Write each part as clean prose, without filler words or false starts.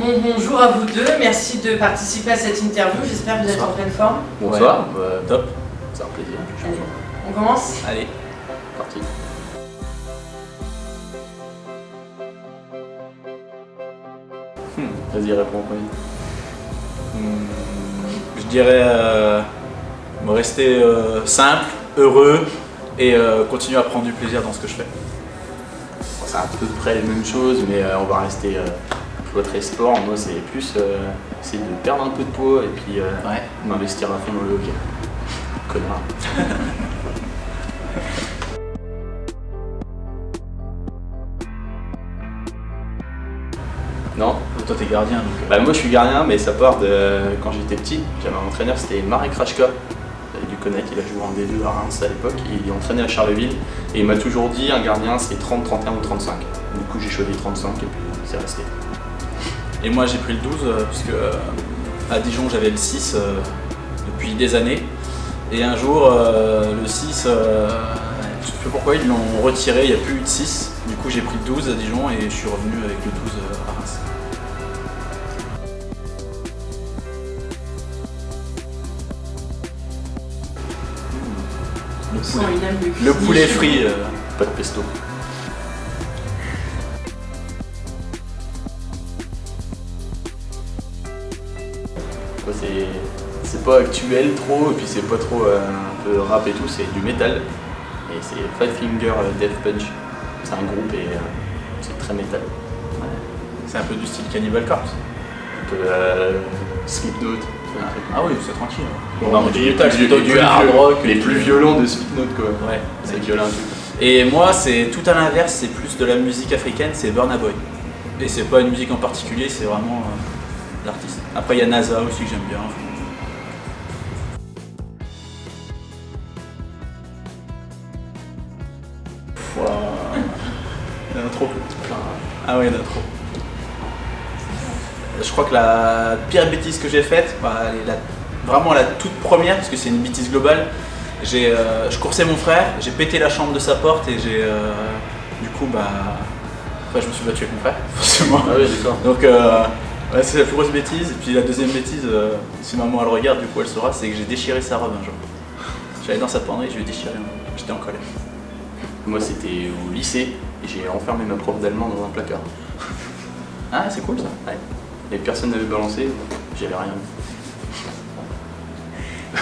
Bonjour à vous deux, merci de participer à cette interview, j'espère que vous êtes en pleine forme. Bonsoir, top, c'est un plaisir. Allez, on commence? Allez, parti. Vas-y, réponds en premier. Je dirais me rester simple, heureux et continuer à prendre du plaisir dans ce que je fais. Bon, c'est à peu près les mêmes choses, mais on va rester votre sport. Moi, c'est plus essayer de perdre un peu de poids et puis m'investir à fond dans le hockey. Connard. Non. Toi t'es gardien donc. Bah, moi je suis gardien, mais ça part de quand j'étais petit. J'avais un entraîneur, c'était Marek Rachka. Vous avez dû connaître, il a joué en D2 à Reims à l'époque. Il entraînait à Charleville et il m'a toujours dit un gardien c'est 30, 31 ou 35. Du coup j'ai choisi 35 et puis c'est resté. Et moi j'ai pris le 12 puisque à Dijon j'avais le 6 depuis des années. Et un jour le 6, je sais pas pourquoi ils l'ont retiré, il n'y a plus eu de 6. Du coup j'ai pris le 12 à Dijon et je suis revenu avec le 12 à Reims. Le poulet frit, pas de pesto. C'est pas actuel trop, et puis c'est pas trop un peu rap et tout, c'est du métal. Et c'est Five Finger Death Punch. C'est un groupe et c'est très métal. Ouais. C'est un peu du style Cannibal Corpse. Un peu Slipknot. Ah oui, c'est tranquille. Bon, du hard rock. Les plus violents de Slipknot quoi. Ouais, c'est violent un peu. Et moi c'est tout à l'inverse, c'est plus de la musique africaine, c'est Burna Boy. Et c'est pas une musique en particulier, c'est vraiment l'artiste. Après il y a NASA aussi que j'aime bien. Il y en a trop. Ah oui, il y en a trop. Je crois que la pire bêtise que j'ai faite, vraiment la toute première, parce que c'est une bêtise globale, je coursais mon frère, j'ai pété la chambre de sa porte et du coup, après je me suis battu avec mon frère, forcément. Ah oui, d'accord. Donc c'est la plus grosse bêtise. Et puis la deuxième bêtise, si maman elle regarde, du coup elle saura, c'est que j'ai déchiré sa robe un jour. J'allais dans sa penderie, je lui ai déchiré, j'étais en colère. Moi c'était au lycée et j'ai enfermé ma prof d'allemand dans un placard. Ah c'est cool ça. Ouais. Et personne n'avait balancé, j'avais rien.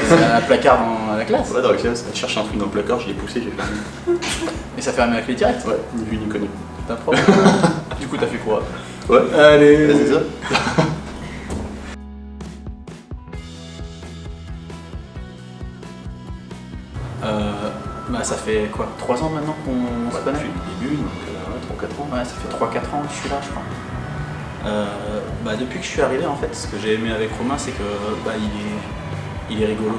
C'est un placard dans la classe. Ouais, dans la classe, elle cherche un truc dans le placard, je l'ai poussé, j'ai fermé. Et ça fermé la clé directe. Ouais, ni vu ni connu. T'as prof. Du coup t'as fait quoi? Ouais. Allez, ouais, c'est ça. Ça fait quoi? 3 ans maintenant qu'on se connaît? Depuis le début, donc 3-4 ans. Ouais, ça fait 3-4 ans que je suis là, je crois. Depuis que je suis arrivé, en fait, ce que j'ai aimé avec Romain, c'est que il est rigolo.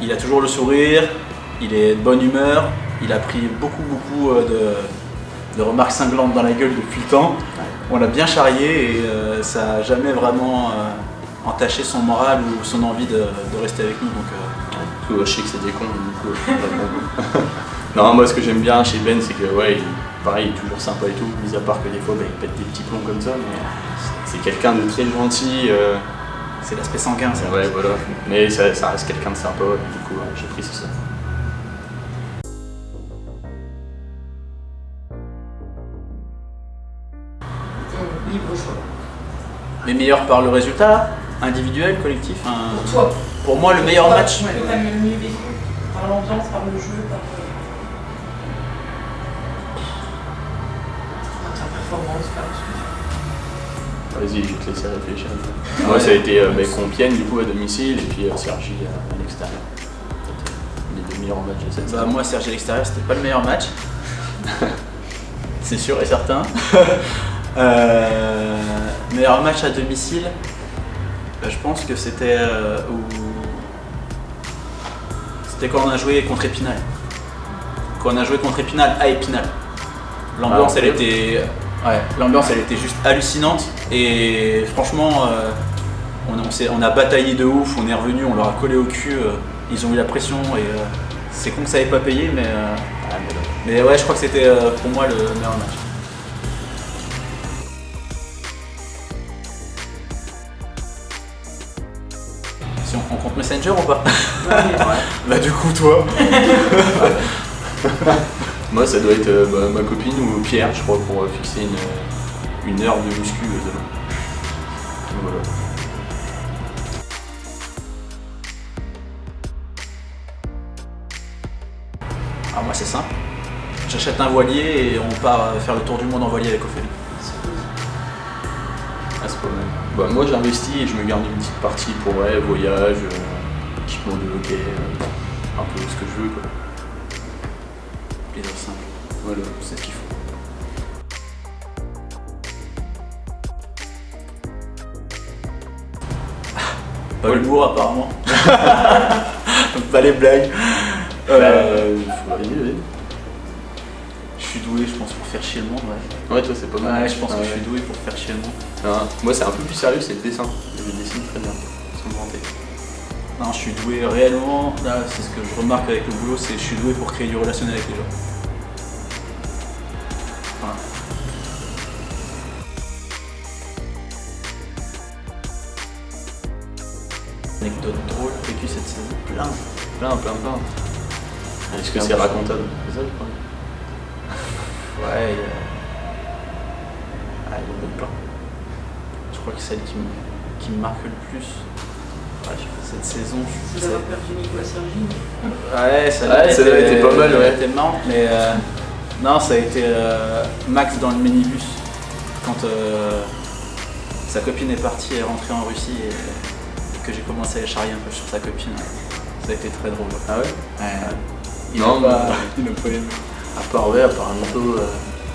Il a toujours le sourire, il est de bonne humeur, il a pris beaucoup de remarques cinglantes dans la gueule depuis le temps. On l'a bien charrié et ça n'a jamais vraiment entaché son moral ou son envie de rester avec nous. Je sais que c'est des cons, du coup. Non, moi ce que j'aime bien chez Ben, c'est que pareil, il est toujours sympa et tout, mis à part que des fois il pète des petits plombs comme ça, mais c'est quelqu'un de très gentil. C'est l'aspect sanguin, ça. Ouais, voilà. Mais ça reste quelqu'un de sympa, et du coup j'ai pris ça. Libre choix. Les meilleurs par le résultat, individuel, collectif. Pour toi. Pour moi, le meilleur match. Ouais, t'as mieux vécu par l'ambiance, par le jeu, par ta performance, par ce que tu Vas-y, je vais te laisser réfléchir. Moi ça a été Compiègne du coup à domicile et puis Cergy à l'extérieur. Les 2 meilleurs matchs de cette saison. Moi, Cergy à l'extérieur, c'était pas le meilleur match. C'est sûr et certain. Meilleur match à domicile, je pense que c'était quand on a joué contre Épinal. Quand on a joué contre Épinal à Épinal. L'ambiance, elle était juste hallucinante et franchement, on a bataillé de ouf, on est revenu, on leur a collé au cul, ils ont eu la pression et c'est con que ça n'ait pas payé, mais ouais, je crois que c'était pour moi le meilleur match. On compte Messenger ou pas? Ouais. Bah du coup toi. Moi, ça doit être ma copine ou Pierre, je crois, pour fixer une heure de muscu demain. Donc, voilà. Alors moi c'est simple. J'achète un voilier et on part faire le tour du monde en voilier avec Ophélie. Ah, c'est pas mal. Bah, moi, j'investis et je me garde une petite partie pour voyage, équipement de hockey, un peu ce que je veux, quoi. Plaisir simple. Voilà, c'est ce qu'il faut. Pas l'humour apparemment. Pas les blagues. Faut aller. Je suis doué je pense pour faire chier le monde, ouais. Ouais, toi, c'est pas mal. Ouais, je pense que je suis doué pour faire chier le monde. Ah, moi, c'est un peu plus sérieux, c'est le dessin. Je dessine très bien, sans me vanter. Non, je suis doué réellement, là c'est ce que je remarque avec le boulot, c'est que je suis doué pour créer du relationnel avec les gens. Voilà. Anecdote drôle vécue cette saison, plein. Plein. Est-ce que c'est racontable? C'est ça le problème. Ouais, il y en a plein. Je crois que celle qui me marque le plus, ouais, cette saison. C'est d'avoir perdu Nico à Sergi. Ouais, celle-là était pas mal, ouais. Elle était marrante, mais non, ça a été Max dans le minibus. Quand sa copine est partie, elle est rentrée en Russie et que j'ai commencé à charrier un peu sur sa copine. Ça a été très drôle. Ah ouais? Ouais. Non, il n'a pas aimé. À part Nico.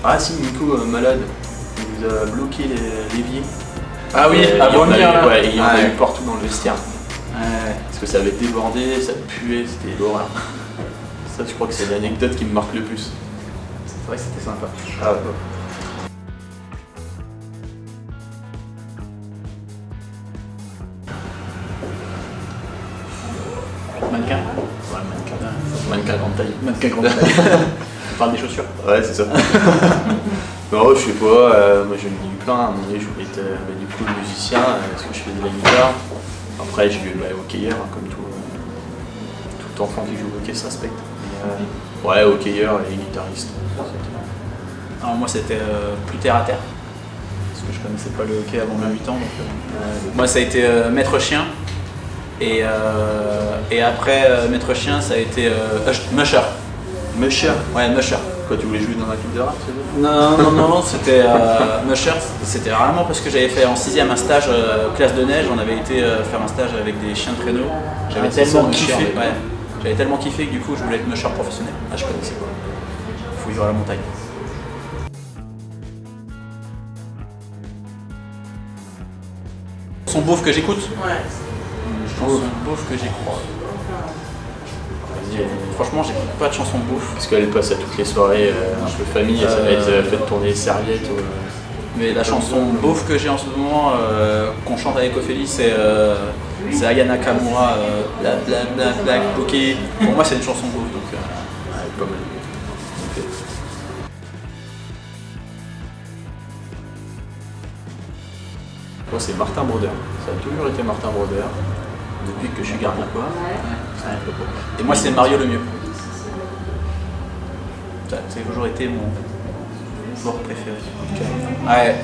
Ah si, Nico, malade. Il nous a bloqué l'évier. Ah oui, à vomir là. Ouais, il y en a Ouais. eu partout dans le vestiaire. Ouais. Parce que ça avait débordé, ça puait, c'était l'horreur. Ça, je crois que c'est l'anecdote qui me marque le plus. C'est vrai que c'était sympa. Ah ouais. Mannequin. Ouais, mannequin grande taille. Mannequin grande taille. On parle des chaussures. Ouais, c'est ça. Non, je sais pas, moi je me dis plein, à un moment donné je voulais être du coup musicien, parce que je fais de la guitare. Après j'ai eu hockeyeur, hein, comme tout enfant qui joue au hockey, ça respecte. Mais, ouais, hockeyeur et guitariste. Alors moi c'était plus terre à terre. Parce que je connaissais pas le hockey avant mes 8 ans. Donc, moi ça a été maître chien. Et après maître chien ça a été musher. Musher. Ouais, musher. Quoi, tu voulais jouer dans la coupe de rap, c'est ça? Non, c'était musher. C'était vraiment parce que j'avais fait en 6ème un stage classe de neige. On avait été faire un stage avec des chiens de traîneau. J'avais c'est tellement ça, kiffé. musher, Ouais. J'avais tellement kiffé que du coup je voulais être musher professionnel. Ah, je connaissais pas. Faut vivre à la montagne. Son beauf que j'écoute. Ouais. Chanson beauf que j'écoute. Franchement, j'écoute pas de chanson beauf. Parce qu'elle passe à toutes les soirées un peu famille, elle fait tourner les serviettes. Mais la chanson beauf que j'ai en ce moment, qu'on chante avec Ophélie, c'est Aya Nakamura, Black, ok. Pour moi, c'est une chanson beauf. Donc, Ouais, pas mal. Ok. Moi, c'est Martin Brodeur. Ça a toujours été Martin Brodeur. Depuis que je suis gardien. quoi. Et moi, c'est Mario Lemieux. Ça a toujours été mon joueur préféré. Ouais.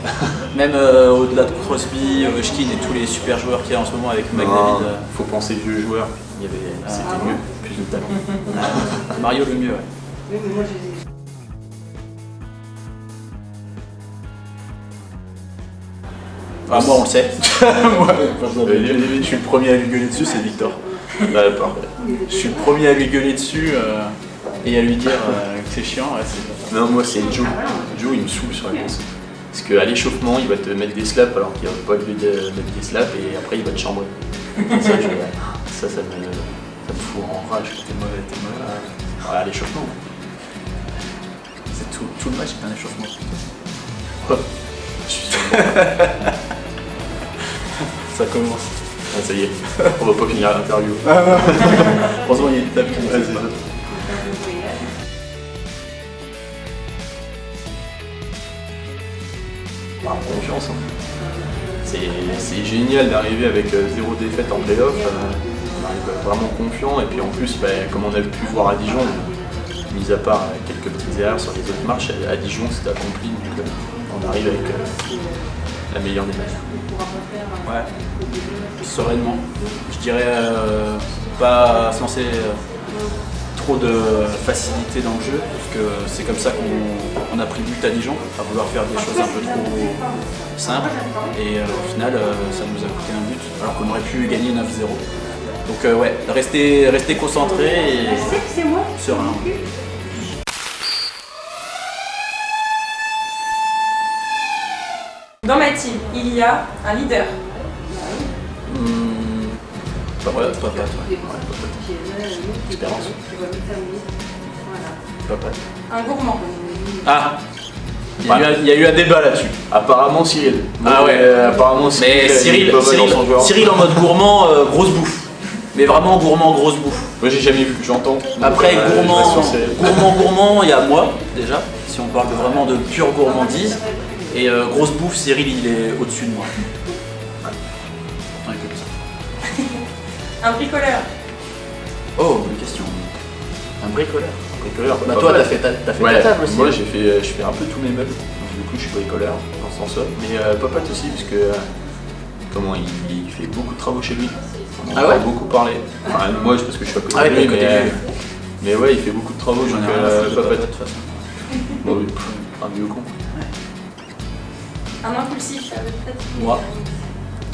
Même au-delà de Crosby, Ovechkin et tous les super joueurs qu'il y a en ce moment avec McDavid. Faut penser vieux joueur. C'était mieux, plus de talent. Mario Lemieux, ouais. Oui, mais moi j'ai. Ah, moi, on le sait. Je suis le premier à lui gueuler dessus, c'est Victor. Ouais, parfait. Je suis le premier à lui gueuler dessus et à lui dire que c'est chiant. Ouais, c'est... Non, moi c'est Joe. Joe, il me saoule sur la course. Parce qu'à l'échauffement, il va te mettre des slaps alors qu'il va pas te mettre des slaps et après il va te chambrer. Ça, ça me fout en rage. T'es mauvais. Ouais, à l'échauffement. C'est tout le match, c'est un échauffement. Ouais. Je suis sûr. Ça commence. Ah, ça y est, on va pas finir l'interview. Heureusement, il y a une table qui Ouais, c'est ça. Confiance. Hein. C'est génial d'arriver avec 0 défaite en playoff. on arrive vraiment confiant. Et puis en plus, comme on a pu voir à Dijon, mis à part quelques petites erreurs sur les autres marches, à Dijon c'était accompli. Donc on arrive avec la meilleure des manières. Ouais, sereinement. Je dirais pas se lancer trop de facilité dans le jeu, parce que c'est comme ça qu'on a pris le but à Dijon, à vouloir faire des choses un peu trop simples. Et au final, ça nous a coûté un but, alors qu'on aurait pu gagner 9-0. Donc ouais, rester concentré et serein. Dans ma team, il y a un leader. Papat. Espérance. Papat. Un gourmand. Ah, il y a eu un débat là-dessus. Apparemment Cyril. Ah ouais. Apparemment Mais Cyril en mode gourmand, grosse bouffe. Mais vraiment gourmand, grosse bouffe. Moi j'ai jamais vu, j'entends. Après, je reste sur gourmand, il y a moi déjà, si on parle vraiment de pure gourmandise. Et grosse bouffe, Cyril il est au-dessus de moi. Pourtant, il est comme ça. Un bricoleur. Oh, bonne question. Un bricoleur. bricoleur. Bah toi t'as fait ta table aussi. Moi je fais un peu tous mes meubles, donc du coup je suis bricoleur dans ce sens-là. Mais Popote aussi, parce que comment il fait beaucoup de travaux chez lui. On en a beaucoup parlé. Enfin, moi parce que je suis à côté de lui, mais ouais il fait beaucoup de travaux, J'en donc ai rien à foutre de Popote. de toute façon. Bon, un vieux con. Un impulsif. Moi.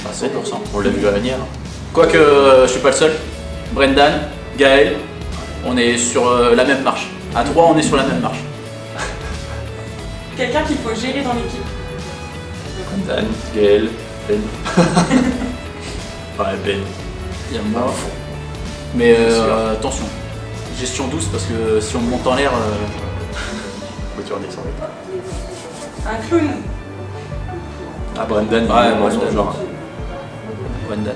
À 100%. On l'a vu à Agnières. Quoique je suis pas le seul. Brendan, Gaël, on est sur la même marche. À 3 on est sur la même marche. Quelqu'un qu'il faut gérer dans l'équipe. Dan, Gaël, Ben. Ouais, Ben. Il y a moi. Mais attention, gestion douce parce que si on me monte en l'air, Voiture descendue. Un clown. Ah, Brendan, il Ouais, est dans son Brendan. genre. Brendan.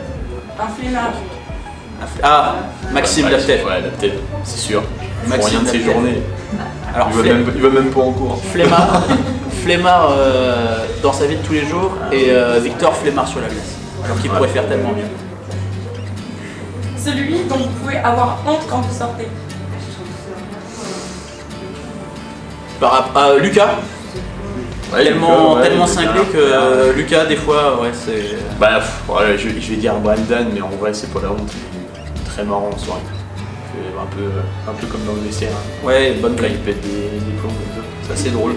Un flemmard. Ah, Maxime Ouais, Laftel. Ouais, Laftel, c'est sûr. Il faut Maxime rien de ses Laftel. journées. Alors Il va même pas en cours. Flemmard dans sa vie de tous les jours et Victor Flemmard sur la glace. Alors qu'il pourrait faire tellement mieux. Celui dont vous pouvez avoir honte quand vous sortez. Lucas, Ouais, tellement Lucas, ouais, cinglé bien, que bien. Lucas des fois ouais c'est. Bah, ouais, je vais dire Brendan, mais en vrai, c'est pas la honte. Il est très marrant en soirée. Il fait un peu comme dans le vestiaire. Hein. Ouais, bonne Là, blague. il pète des plombs comme ça. Ça c'est drôle.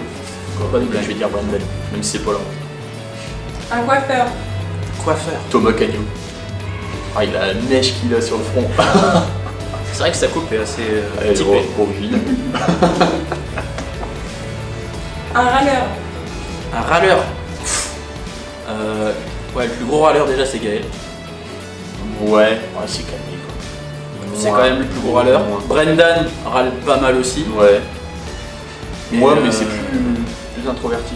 Bonne blague. Je vais dire Brendan, même si c'est pas la honte. Un coiffeur. Coiffeur. Thomas Cagnon. Ah, il a la neige qu'il a sur le front. C'est vrai que sa coupe est assez Elle est typée. originale. Un râleur. Un râleur. Ouais, le plus gros râleur déjà c'est Gaël. Ouais, c'est calmé quoi. C'est quand même le plus gros râleur. Brendan râle pas mal aussi. Ouais. Et Moi, mais c'est plus introverti.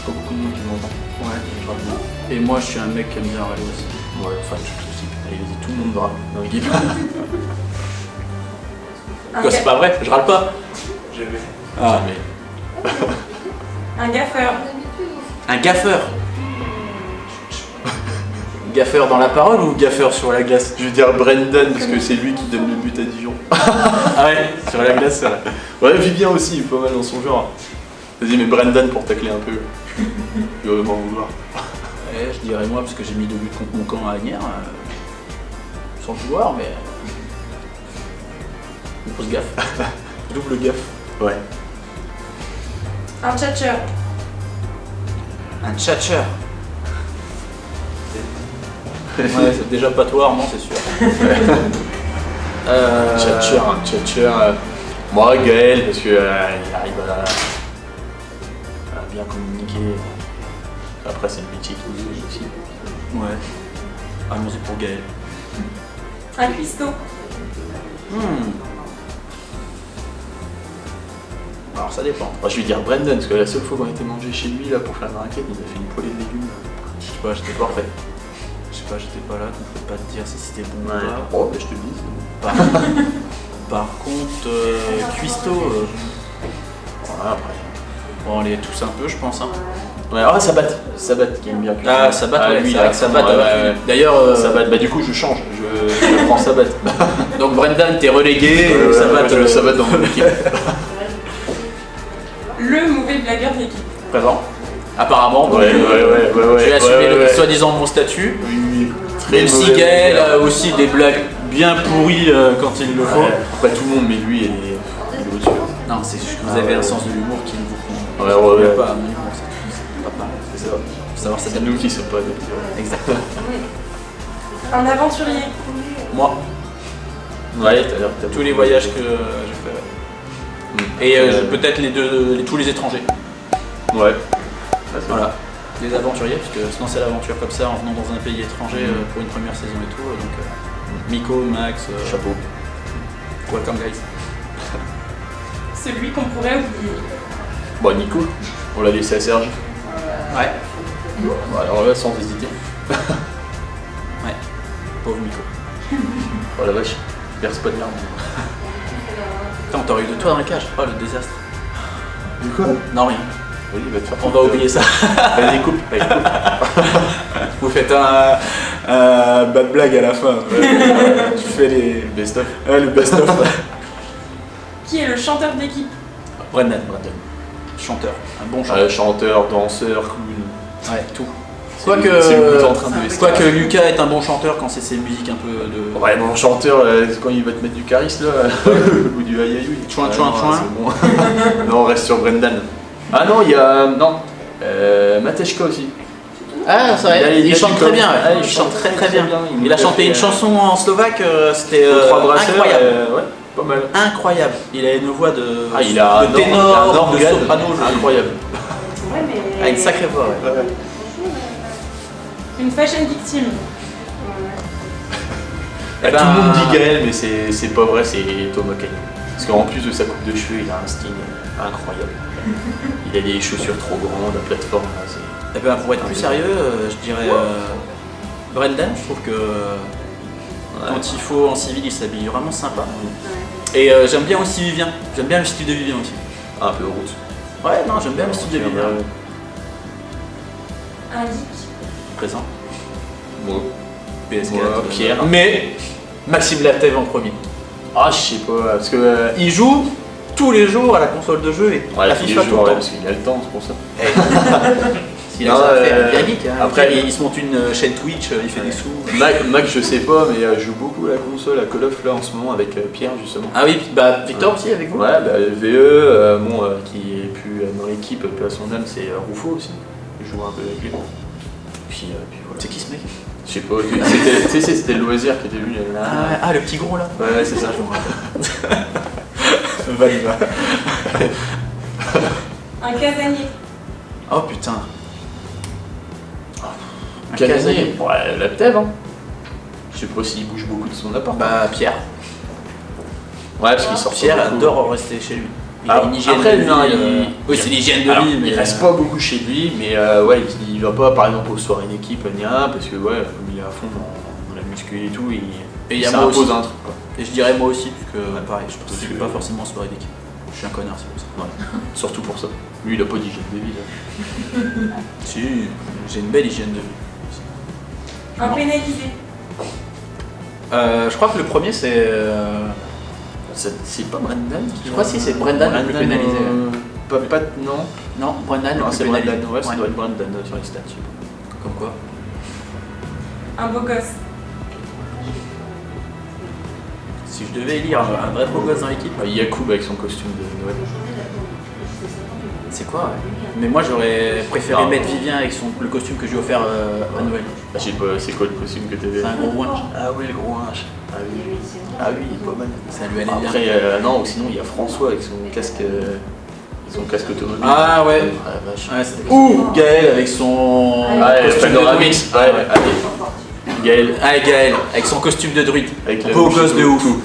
Pas beaucoup de monde qui m'entend. Ouais. Je râle beaucoup. Et moi je suis un mec qui aime bien râler aussi. Ouais, enfin, tout aussi. Allez, vas-y, tout le monde râle dans l'équipe. Quoi, c'est pas vrai, je râle pas. Ah. Jamais. Un gaffeur. Un gaffeur. Gaffeur dans la parole ou gaffeur sur la glace? Je vais dire Brendan parce que c'est lui qui donne le but à Dijon. Ah ouais, sur la glace c'est vrai. Ouais, Vivien aussi, il est pas mal dans son genre. Vas-y, mais Brendan pour tacler un peu. Il va m'en vouloir. Ouais, je dirais moi parce que j'ai mis 2 buts contre mon camp à Agnières. Sans le vouloir, mais. Une grosse gaffe. Double gaffe. Ouais. Un tchatcheur. Un tchatcheur. Ouais, c'est déjà pas toi, Armand, c'est sûr. Un tchatcheur. Moi, Gaël, parce que il arrive à bien communiquer. Après, c'est le métier qui nous fait aussi. Ouais. Allons-y pour Gaël. Un cuistot. Alors ça dépend. Moi, je vais dire Brendan, parce que la seule fois qu'on était mangé chez lui là, pour faire la raquette, il a fait une poêlée de légumes. Je sais pas, j'étais parfait. Je sais pas, j'étais pas là, donc je peux pas te dire si c'était bon ou pas. Oh, bah, je te le dis. Par contre, cuistot, Voilà, après. bon, on les tous un peu, je pense. Hein. Ouais, ah, Sabat qui aime bien. Ah, Sabat, ouais, lui, c'est vrai que Sabat, ouais. d'ailleurs, Sabat, bah du coup je change. Je prends Sabat. Donc Brendan, t'es relégué et Sabat, je le Sabat dans mon équipe. Le mauvais blagueur de l'équipe. présent. Apparemment, donc, Ouais. j'ai assumé ouais, le ouais. soi-disant mon statut. Oui, très Même si mauvais Gaël blagueur. a aussi des blagues bien pourries quand il le faut. Ouais. Pas tout le monde, mais lui, il est au-dessus. Non, c'est juste que vous Ah avez ouais. un sens de l'humour qui ne vous Ouais, ouais. pas. Mais bon, c'est pas mal. C'est ça. Faut savoir C'est s'adapter. nous qui sommes pas adaptés. Exactement. Un aventurier. Moi, Ouais, t'as tous les voyages que j'ai fait. Ouais. Et peut-être tous les étrangers. Ouais. Voilà. Des aventuriers, parce que se lancer à l'aventure comme ça en venant dans un pays étranger pour une première saison et tout. Donc, Miko, Max, Chapeau. welcome guys. Celui qu'on pourrait oublier. Bon, Nico, on l'a laissé à Serge. Ouais. Bon, alors là, sans hésiter. Ouais. Pauvre Miko. Oh la vache, verse pas de larmes. Putain, t'aurais eu de toi dans la cage. Oh, le désastre. Du quoi? Non, rien. Oui, il va te faire On va oublier ça. Vas-y, coupe. Allez, coupe. Vous faites un bad blague à la fin. Tu fais les Best-of. le best-of. Qui est le chanteur de l'équipe? Brendan. Chanteur. Un bon chanteur. Chanteur, danseur, clown. Ouais, tout. C'est le bout en train de Quoique Lucas est un bon chanteur quand c'est ses musiques un peu de. Ouais, bon, chanteur, c'est quand il va te mettre du charisme là, ou du aïe aïe. Chouin, Ouais, chouin, non, chouin. c'est bon. Non, on reste sur Brendan. Ah non, il y a. Non. Mateshka aussi. Ah, c'est vrai. Il Il a chante du très coffre. bien. Ah, Il chante très bien. Il Il a nous a chanté fait, une chanson en slovaque, c'était Trois brasseurs, incroyable. ouais, pas mal. Incroyable. Il a une voix de, Ah, il a de ténor, de organe soprano. incroyable. Ouais, mais. Ah, une sacrée voix, ouais. Une fashion victime. Eh ben, Tout le monde dit Gaël, mais c'est pas vrai, c'est Thomas Caillou. Parce qu'en plus de sa coupe de cheveux, il a un style incroyable. Il a des chaussures trop grandes, la plateforme. Là, Eh ben, pour être plus sérieux, je dirais Brendan. Je trouve que quand il faut en civil, il s'habille vraiment sympa. Et j'aime bien aussi Vivien. J'aime bien le style de Vivien aussi. un peu route. Ouais, non, j'aime bien le style de Vivien. Un geek. Présent. Moi, PS4. Pierre. Mais Maxime Latev en premier. Ah, je sais pas, parce que. Il joue tous les jours à la console de jeu et à la FIFA tout le temps. parce qu'il a le temps, c'est pour ça. S'il a Non, ça à faire, il est geek, hein. après- il se monte une chaîne Twitch, il fait des sous. Mac, je sais pas, mais je joue beaucoup à la console, à Call of là en ce moment avec Pierre justement. Ah oui, bah Victor aussi avec vous. Ouais, bah, VE, qui est plus dans l'équipe, peu à son âme, c'est Roufo aussi. Je joue un peu avec lui. Puis voilà. C'est qui ce mec? Je sais pas, c'était le loisir qui était venu là. Ah, le petit gros là. Ouais, c'est ça, je me rappelle. Valiva. Un casanier. Oh putain. Un Casanier. Ouais, la Tev, hein. Je sais pas s'il bouge beaucoup de son appart. Bah Pierre. Ouais, parce qu'il sort pas Pierre beaucoup. adore rester chez lui. Il Ah, a une hygiène après, de vie. non, Oui, c'est l'hygiène de Alors, vie, mais il reste pas beaucoup chez lui, mais ouais, il va pas par exemple aux soirées d'équipe ni rien, parce que ouais, comme il est à fond dans la muscu et tout, Et il y a ça moi impose aussi. un truc quoi. Et je dirais moi aussi, parce que pareil, je participe Parce pas que- forcément en soirée d'équipe. Je suis un connard, c'est pour ça. Ouais. Surtout pour ça. Lui, il a pas d'hygiène de vie là. Si, j'ai une belle hygiène de vie. Un pénalisé. Je crois que le premier c'est. C'est pas Brendan Je crois que si, c'est Brendan le plus pénalisé. Pas non. Non, Brendan Non, le c'est plus pénalisé. Brendan. Ouais, ça Ouais. doit être Brendan sur les stats. je sais pas. Comme quoi. Un beau gosse. Si je devais élire un vrai beau gosse dans l'équipe, Ah, Yacoub avec son costume de Noël. c'est quoi ouais. Mais moi j'aurais préféré Ah. mettre Vivien avec le costume que je lui ai offert à Noël. Ah, je sais pas, c'est quoi le costume que t'avais? C'est un gros ouinge. Ah oui, le gros hinche. Ah oui. Ah oui, il est pas mal. Ça lui allait bien. Après, non, ou sinon il y a François avec son casque automobile. Ah ouais. Ah, la vache. Ouais, c'était- Ou Gaël avec son Ouais, costume de Panoramix. druide. Ouais, ouais, allez. Gaël, Ah, Gaël avec son costume de druide. avec la Beau bouche gosse et de tout. ouf.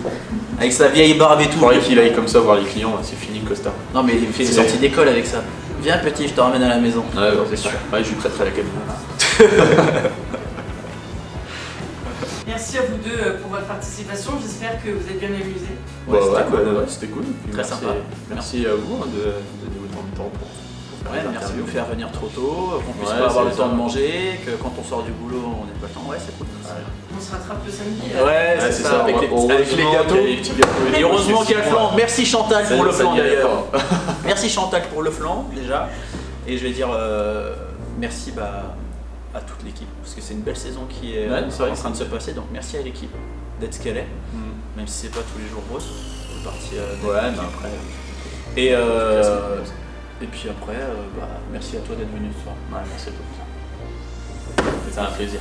Avec sa vieille barbe et tout. Faudrait qu'il aille comme ça voir les clients, c'est fini le costard. Non mais il fait des C'est- sorties d'école avec ça. Viens petit, je te ramène à la maison. Ouais, c'est sûr. Ouais, je lui prêterai la cabine. Merci à vous deux pour votre participation. J'espère que vous êtes bien amusés. Ouais, c'était cool. ouais, c'était cool. Puis Très merci, sympa. Merci à vous de donner autant de temps pour Ouais, merci de nous faire venir trop tôt, qu'on puisse Ouais, pas avoir c'est le temps ça. de manger, que quand on sort du boulot, on n'a pas le temps. Ouais, c'est cool. On se rattrape le samedi. Ouais, Ouais, c'est ça, avec les heureusement gâteaux. qu'il y a les petits gâteaux Et heureusement qu'il y a le flan. Merci Chantal pour le flan Ça y est, d'ailleurs. pas. Merci Chantal pour le flan déjà. Et je vais dire merci à toute l'équipe parce que c'est une belle saison qui est Ouais, c'est vrai. en train de se passer. Donc merci à l'équipe d'être ce qu'elle est, même si c'est pas tous les jours rose. C'est parti. Ouais, mais après. Et puis après, merci à toi d'être venu ce soir. Ouais, merci à toi. C'est un plaisir.